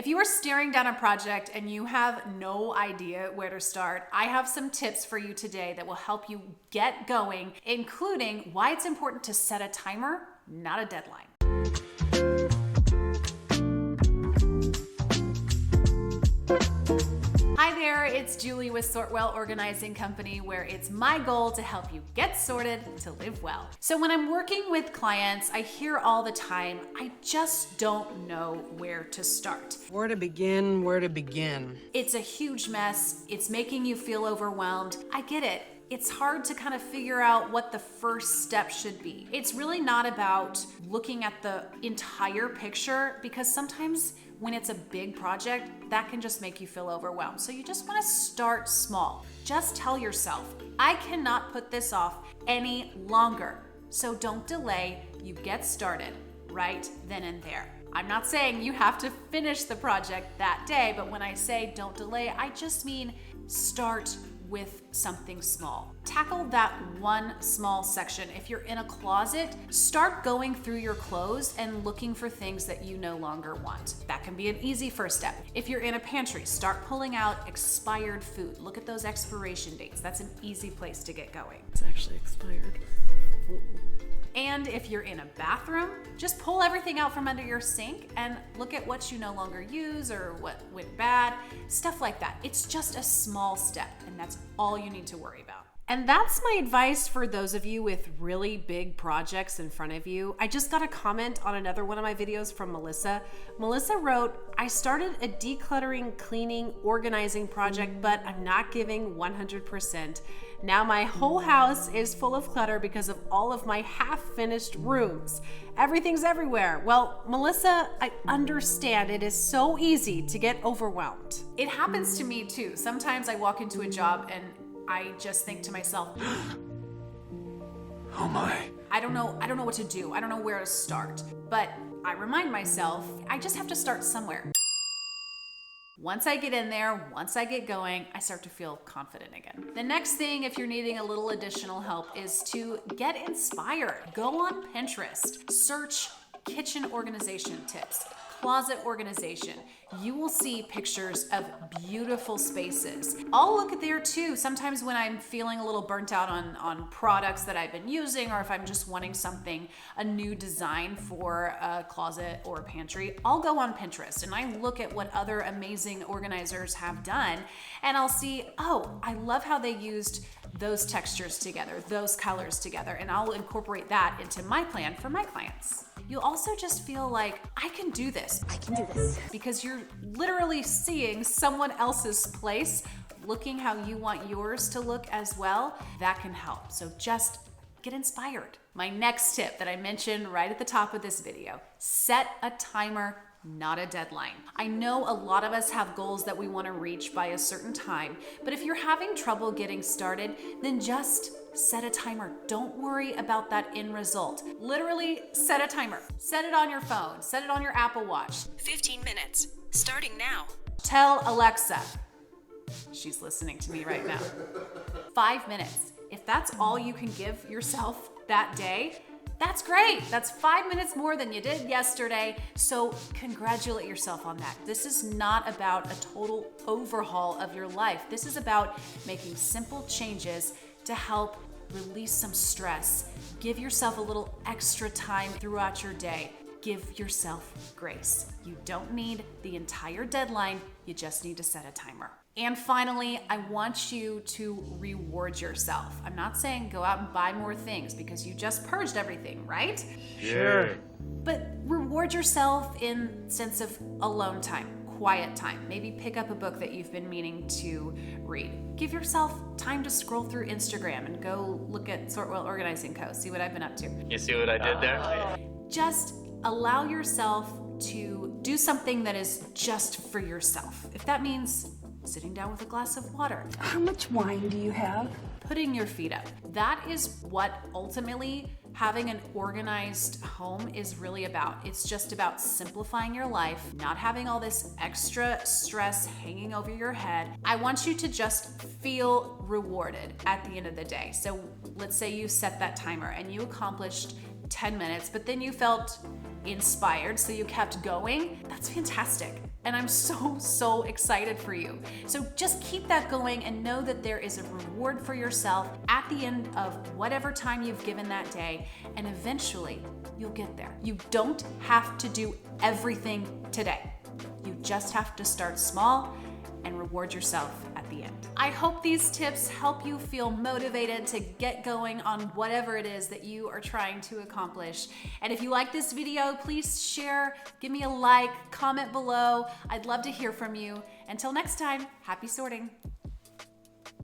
If you are staring down a project and you have no idea where to start, I have some tips for you today that will help you get going, including why it's important to set a timer, not a deadline. Hi there, it's Julie with SortWell Organizing Company, where it's my goal to help you get sorted to live well. So when I'm working with clients, I hear all the time, I just don't know where to start. Where to begin, where to begin. It's a huge mess. It's making you feel overwhelmed. I get it. It's hard to kind of figure out what the first step should be. It's really not about looking at the entire picture, because sometimes when it's a big project, that can just make you feel overwhelmed. So you just want to start small. Just tell yourself, I cannot put this off any longer. So don't delay, you get started right then and there. I'm not saying you have to finish the project that day, but when I say don't delay, I just mean start with something small. Tackle that one small section. If you're in a closet, start going through your clothes and looking for things that you no longer want. That can be an easy first step. If you're in a pantry, start pulling out expired food. Look at those expiration dates. That's an easy place to get going. It's actually expired. Ooh. And if you're in a bathroom, just pull everything out from under your sink and look at what you no longer use or what went bad, stuff like that. It's just a small step, and that's all you need to worry about. And that's my advice for those of you with really big projects in front of you. I just got a comment on another one of my videos from Melissa. Melissa wrote, I started a decluttering, cleaning, organizing project, but I'm not giving 100%. Now my whole house is full of clutter because of all of my half-finished rooms. Everything's everywhere. Well, Melissa, I understand it is so easy to get overwhelmed. It happens to me too. Sometimes I walk into a job and I just think to myself, oh my. I don't know what to do. I don't know where to start. But I remind myself, I just have to start somewhere. Once I get in there, once I get going, I start to feel confident again. The next thing, if you're needing a little additional help, is to get inspired. Go on Pinterest, search kitchen organization tips, closet organization. You will see pictures of beautiful spaces. I'll look at there too. Sometimes when I'm feeling a little burnt out on products that I've been using, or if I'm just wanting something, a new design for a closet or a pantry, I'll go on Pinterest and I look at what other amazing organizers have done, and I'll see, oh, I love how they used those textures together, those colors together, and I'll incorporate that into my plan for my clients. You'll also just feel like, I can do this. I can do this. Because you're literally seeing someone else's place, looking how you want yours to look as well. That can help. So just get inspired. My next tip that I mentioned right at the top of this video, set a timer, not a deadline. I know a lot of us have goals that we want to reach by a certain time, but if you're having trouble getting started, then just set a timer. Don't worry about that end result. Literally set a timer. Set it on your phone. Set it on your Apple Watch. 15 minutes, starting now. Tell Alexa, she's listening to me right now, 5 minutes. If that's all you can give yourself that day, that's great. That's 5 minutes more than you did yesterday. So congratulate yourself on that. This is not about a total overhaul of your life. This is about making simple changes to help release some stress. Give yourself a little extra time throughout your day. Give yourself grace. You don't need the entire deadline. You just need to set a timer. And finally, I want you to reward yourself. I'm not saying go out and buy more things because you just purged everything, right? Sure. But reward yourself in sense of alone time, quiet time. Maybe pick up a book that you've been meaning to read. Give yourself time to scroll through Instagram and go look at SortWell Organizing Co. See what I've been up to. You see what I did there? Just allow yourself to do something that is just for yourself. If that means sitting down with a glass of water. How much wine do you have? Putting your feet up. That is what ultimately having an organized home is really about. It's just about simplifying your life, not having all this extra stress hanging over your head. I want you to just feel rewarded at the end of the day. So let's say you set that timer and you accomplished 10 minutes, but then you felt inspired, so you kept going. That's fantastic. And I'm so excited for you. So just keep that going and know that there is a reward for yourself at the end of whatever time you've given that day, and eventually you'll get there. You don't have to do everything today. You just have to start small and reward yourself at the end. I hope these tips help you feel motivated to get going on whatever it is that you are trying to accomplish. And if you like this video, please share, give me a like, comment below. I'd love to hear from you. Until next time, happy sorting.